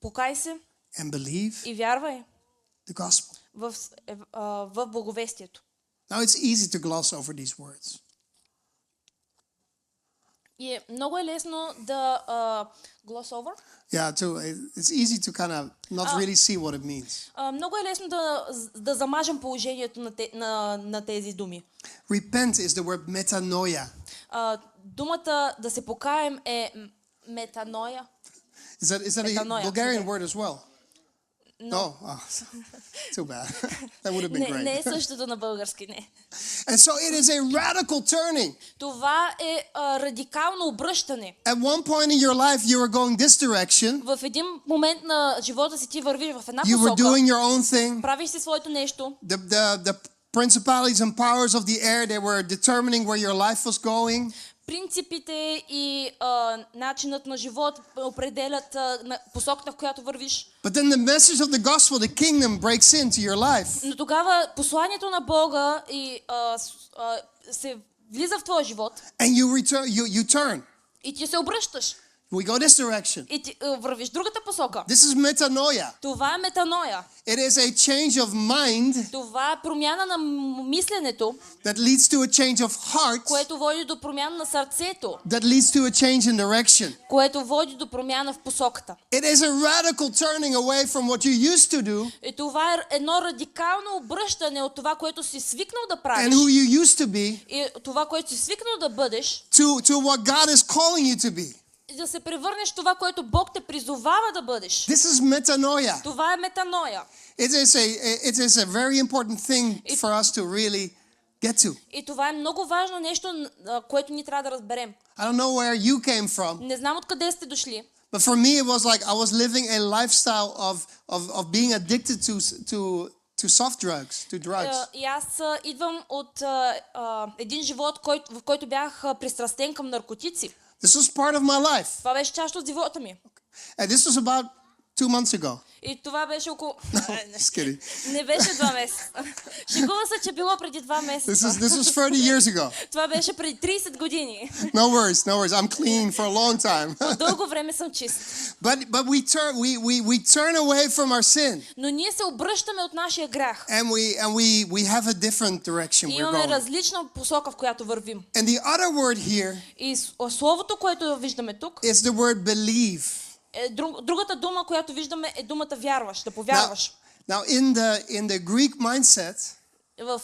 Покай се and believe и вярвай the gospel. в благовестието. Now it's easy to gloss over these words. И много е лесно да gloss over. Yeah, it's easy to kind of not really see what it means. Много е лесно да замажем положението на тези думи. Repent is the word metanoia. Думата да се покаем е метаноя. Is that a Bulgarian word as well? No. Oh, too bad. That would have been great. Не е същото на български, не. And so it is a radical turning. Това е радикално обръщане. At one point in your life you were going this direction. В един момент на живота си ти вървиш в една You were посока. doing your own thing. Правиш си своето нещо. The principalities and powers of the air, they were determining where your life was going. Принципите и начинът на живот определят посоката, в която вървиш. But then the message of the gospel, the kingdom breaks into your life. Но тогава посланието на Бога се влиза в твоя живот. And you turn. И ти се обръщаш. We go this direction. И ти вървиш другата посока. This is metanoia. Това е метаноя. It is a change of mind. Това е промяна на мисленето, That leads to a change of heart. което води до промяна на сърцето, That leads to a change in direction. което води до промяна в посоката. It is a radical turning away from what you used to do. И това е едно радикално обръщане от това, което си свикнал да правиш, And who you used to be. и това, което си свикнал да бъдеш, To what God is calling you to be. и да се превърнеш в това, което Бог те призовава да бъдеш. This is metanoia. Това е метаноя. It is a very important thing for us to really get to. И това е много важно нещо, което ние трябва да разберем. I don't know where you came from, Не знам откъде сте дошли. but for me it was like I was living a lifestyle of being addicted to soft drugs, to drugs. И аз идвам от един живот, в който бях пристрастен към наркотици. This was part of my life. Това беше част от живота ми. And this was about 2 months ago. И това беше около... Just kidding. Не беше 2 месеца. Шегува се, че било преди 2 месеца. This was 30 years ago. Това беше преди 30 години. No worries. I'm clean for a long time. Дълго време съм чист. But we turn away from our sin. Но ние се обръщаме от нашия грях. And we have a different direction we're Имаме going. различна посока, в която вървим. And the other word here И словото, което виждаме тук, is the word believe. другата дума, която виждаме, е думата вярваш, да повярваш. Now in the Greek mindset, В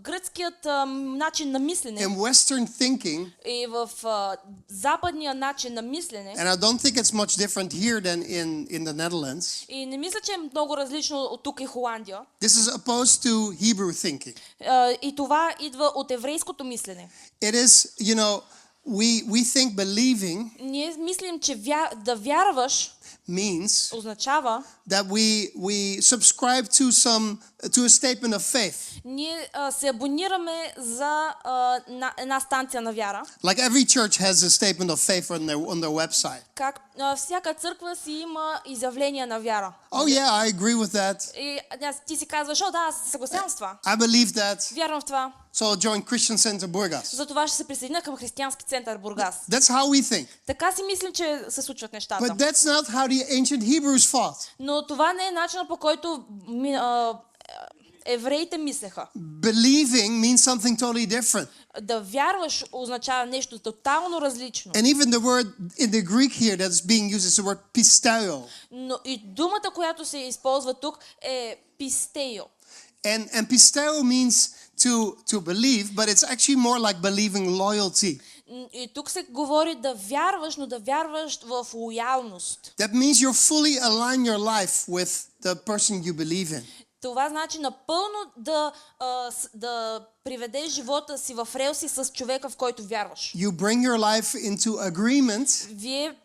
гръцкият начин на мислене in Western thinking, и в западния начин на мислене, and I don't think it's much different here than in the Netherlands. и не мисля, че е много различно от тук и Холандия. This is opposed to Hebrew thinking. И това идва от еврейското мислене. It is, we think believing Ние мислим, че да вярваш means означава, that we subscribe to a statement of faith. ние се абонираме за една станция на вяра. Like every church has a statement of faith on their website. Как всяка църква си има изявление на вяра. Oh yeah, I agree with that. И ти си казваш, да, аз се съгласявам с това. I believe that. Вярвам в това. So I'll join Christian Center Burgas. Затова ще се присъединя към християнски център Бургас. That's how we think. Така си мислим, че се случват нещата. But that's not how the ancient Hebrews fought. Но това не е начинът, по който евреите мислеха. Believing means something totally different. Да вярваш означава нещо тотално различно. And even the word in the Greek here that's being used is the word pisteo. Но и думата, която се използва тук е пистео. And pisteo means to believe, but it's actually more like believing loyalty. И тук се говори да вярваш, но да вярваш в лоялност. That means you're fully align your life with the person you believe in. Това значи напълно да приведеш живота си в релси с човека, в който вярваш. You bring your life into agreement. Вие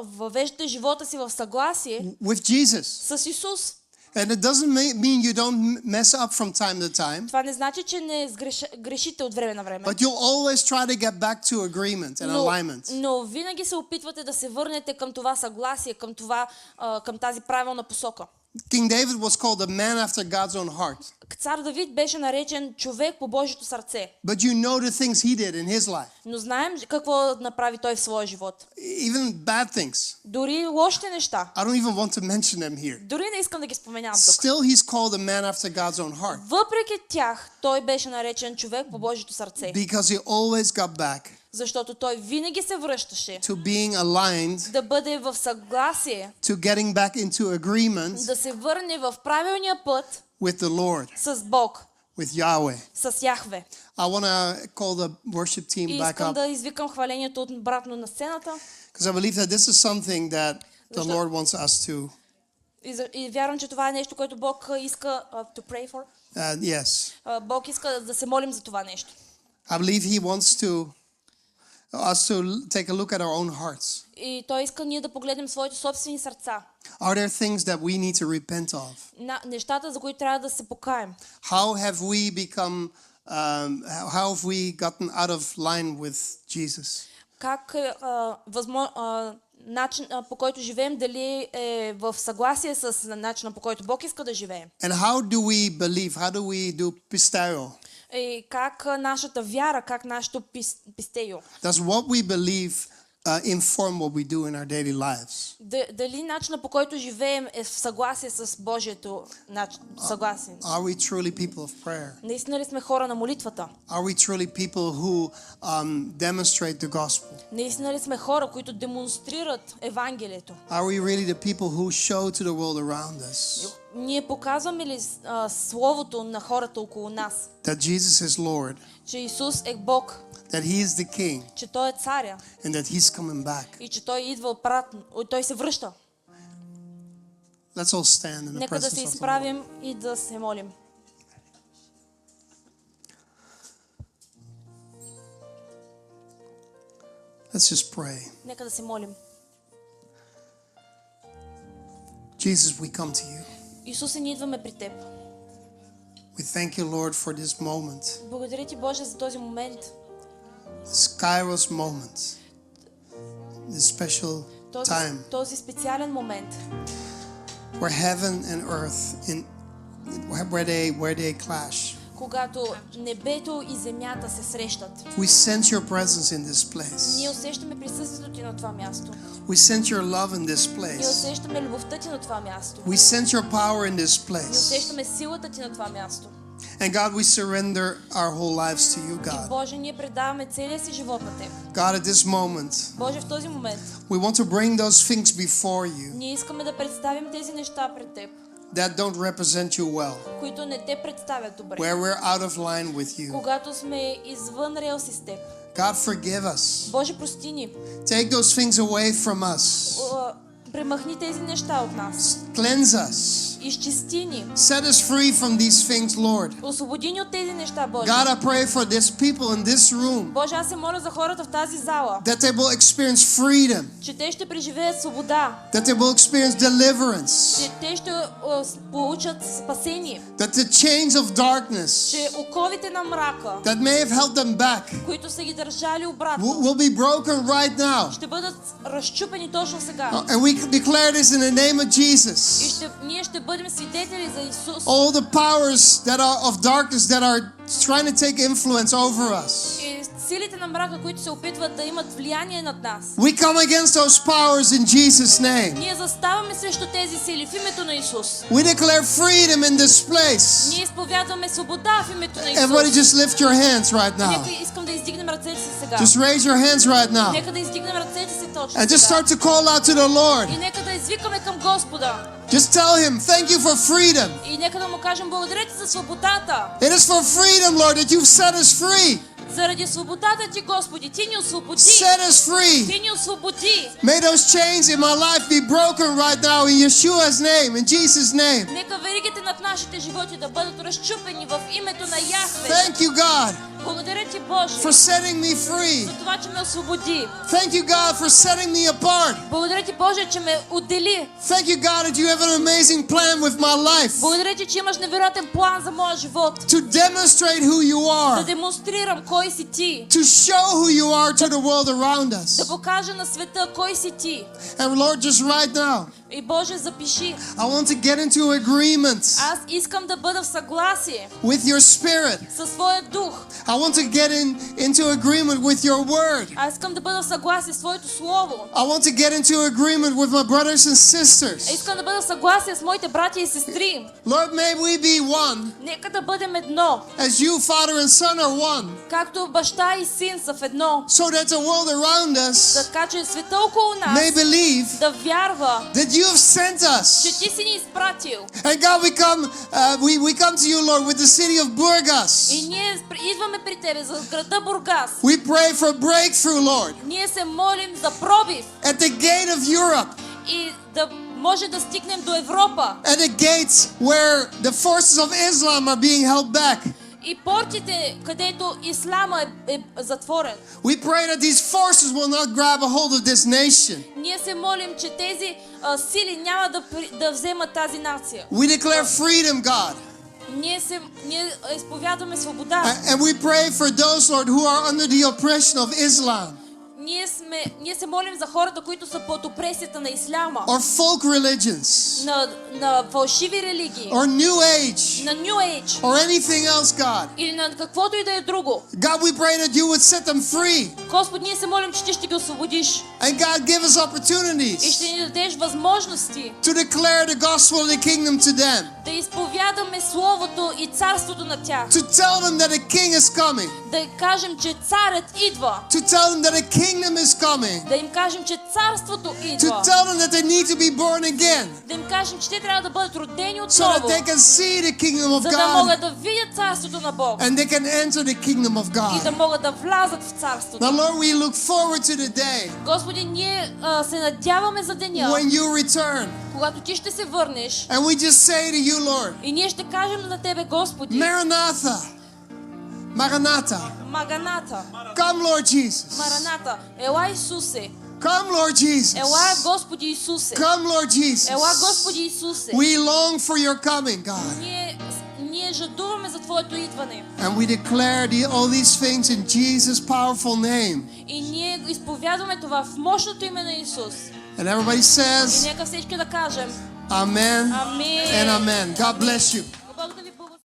въвеждате живота си в съгласие with Jesus. с Исус. And it doesn't mean you don't mess up from time to time. Това не значи, че не грешите от време на време. But you'll always try to get back to agreement and alignment. Но винаги се опитвате да се върнете към това съгласие, към тази правилна посока. King David was called a man after God's own heart. Цар Давид беше наречен човек по Божието сърце. But you know the things he did in his life. Но знаем какво направи той в своя живот. Even bad things. Дори лошите неща. I don't even want to mention them here. Дори не искам да ги споменавам тук. Still he's called a man after God's own heart. Въпреки тях, той беше наречен човек по Божието сърце. Because he always got back. Защото той винаги се връщаше To being aligned. Да бъде в съгласие. To getting back into agreement. Да се върне в правилния път. With the Lord. С Бог. With Yahweh. С Яхве. I want to call the worship team back up. И искам да извикам хвалението обратно на сцената. Because I believe that this is something that the Lord wants us to. И вярвам, че това е нещо, което Бог иска to pray for. Yes. Бог иска да се молим за това нещо. I believe He wants us to take a look at our own hearts. И той иска ние да погледнем своите собствени сърца. Are there things that we need to repent of? Нещата, за които трябва да се покаем. How have we gotten out of line with Jesus? Как начин по който живеем, дали е в съгласие с начина по който Бог иска да живеем. And how do we believe? How do we do pisteo? И как нашата вяра, как нашето пистео. Does what we believe inform what we do in our daily lives? Дали начина по който живеем е в съгласие с Божието съгласие? Are we truly people of prayer? Наистина ли сме хора на молитвата? Are we truly people who demonstrate the gospel? Наистина ли сме хора, които демонстрират Евангелието? Are we really the people who show to the world around us? Ние показваме ли словото на хората около нас? That Jesus is Lord. Че Исус е Бог. That He is the King. Че той е царя. And that He's coming back. И че той идва обратно, той се връща. Let's all stand in the presence of the Lord. Нека да се изправим и да се молим. Let's just pray. Нека да се молим. Jesus, we come to you. Исусе, ние идваме при теб. We thank you, Lord, for this moment. Благодаря ти, Боже, за този момент. This Kairos moment. This special time. Този специален момент. Where heaven and earth where they clash. Когато небето и земята се срещат. We sense your presence in this place. Ние усещаме присъствието ти на това място. We sense your love in this Ние place. усещаме любовта ти на това място. We sense your power in this Ние place. усещаме силата ти на това място. And God, we surrender our whole lives to you, И God. Боже, ние предаваме целия си живот на теб. God, at this moment, Боже, в този момент we want to bring those things before you ние искаме да представим тези неща пред теб, that don't represent you well, които не те представят добре. where we're out of line with you. Когато сме извън релси с теб. God, forgive us. Боже, прости ни. Take those things away from us. Премахни тези неща от нас. Cleanse us. Изчисти ни. Set us free from these things, Lord. Освободи ни от тези неща, Боже. God, I pray for this people in this room Боже, аз се моля за хората в тази зала, that they will experience freedom, че те ще преживеят свобода, that they will experience deliverance, че те ще получат спасение, that the chains of darkness че оковите на мрака, that may have held them back които са ги държали обратно, will be broken right now. ще бъдат разчупени точно сега. And we declare this in the name of И Jesus. ние ще бъдем свидетели за Исус. All the powers that are of darkness that are trying to take influence over us, И силите на мрака, които се опитват да имат влияние над нас. we come against those powers in Jesus' name. Ние заставаме срещу тези сили в името на Исус. We declare freedom in this place. Ние изповядваме свобода в името на Everybody Исус. just lift your hands right now. Нека искам да издигнем ръцете си сега. Just raise your hands right now. Нека да издигнем ръцете си точно And just сега. start to call out to the Lord. И нека да извикаме към Господа. Just tell Him, thank you for freedom. И нека да му кажем благодаря ти за свободата. It is for freedom, Lord, that you've set us free. Заради свободата ти, Господи, ти ни освободи. Set us free. Ти ни освободи. May those chains in my life be broken right now in Yeshua's name, in Jesus' name. Нека веригите над нашите животи да бъдат разчупени в името на Яхве. Thank you, God, Благодаря ти, Боже, for setting me free. за това, че ме освободи. Thank you, God, for setting me apart. Благодаря ти, Боже, че ме отдели. Thank you, God, that you have an amazing plan with my life Благодаря ти, че имаш невероятен план за моя живот. to demonstrate who you Да are, демонстрирам кой си ти. to show who you are to the world around Да us. покажа на света кой си ти. And Lord, just right now, И Боже, запиши. I want to get into agreement Аз искам да бъда в съгласие with your spirit. със своя дух. I want to get into agreement with your word. Аз искам да бъда в съгласие с твоето слово. I want to get into agreement with my brothers and sisters. Искам да бъда в съгласие с моите братя и сестри. Lord, may we be one Нека да бъдем едно. as you, Father and Son, are one, Както баща и син са в едно. so that the world around us Така че света около нас may believe да вярва, that you have sent us. че ти си ни изпратил. And God, we come to you, Lord, with the city of Burgas. И ние идваме при тебе за града Бургас. We pray for breakthrough, Lord, Ние се молим за пробив at the gate of Europe, и да може да стигнем до Европа. at the gates where the forces of Islam are being held back. И портите, където ислама е затворен. We pray that these forces will not grab a hold of this nation. Ние се молим, че тези сили няма да вземат тази нация. We declare freedom, God. Ние изповядваме свобода. And we pray for those, Lord, who are under the oppression of Islam Ние се молим за хората, които са под опресията на исляма, or folk religions на фалшиви религии, or New Age на New Age or anything else, God. или на каквото и да е друго. God, we pray that you would set them free. Господ, ние се молим, че ти ще ги освободиш And God, give us и opportunities ще ни дадеш възможности to declare the gospel of the kingdom to them, да изповядаме Словото и Царството на тях. to tell them that a king is coming, Да кажем, че Царят идва. to tell them that a kingdom is coming, Да им кажем, че Царството to идва. tell them that they need to be born again, Да им кажем, че те трябва да бъдат родени so отново, that they can see the kingdom of за да God могат да видят Царството на Бог and they can enter the kingdom of и да God. могат да влязат в Царството. Now, Lord, we look forward to the day Господи, ние се надяваме за деня, when you return, когато ти ще се върнеш and we just say to you, Lord, и ние ще кажем на тебе, Господи, Maranatha, Maranatha, Маганата, come, Lord Jesus, Мараната, ела Исусе, come, Lord Jesus, ела Господи Исусе, come, Lord Jesus. ела Господи Исусе. We long for your coming, God, Ние жадуваме за Твоето идване and we declare all these things in Jesus' powerful name. и ние изповядваме това в мощното име на Исус. And everybody И says, нека всички да кажем Amen Амин. and Amen. God bless you.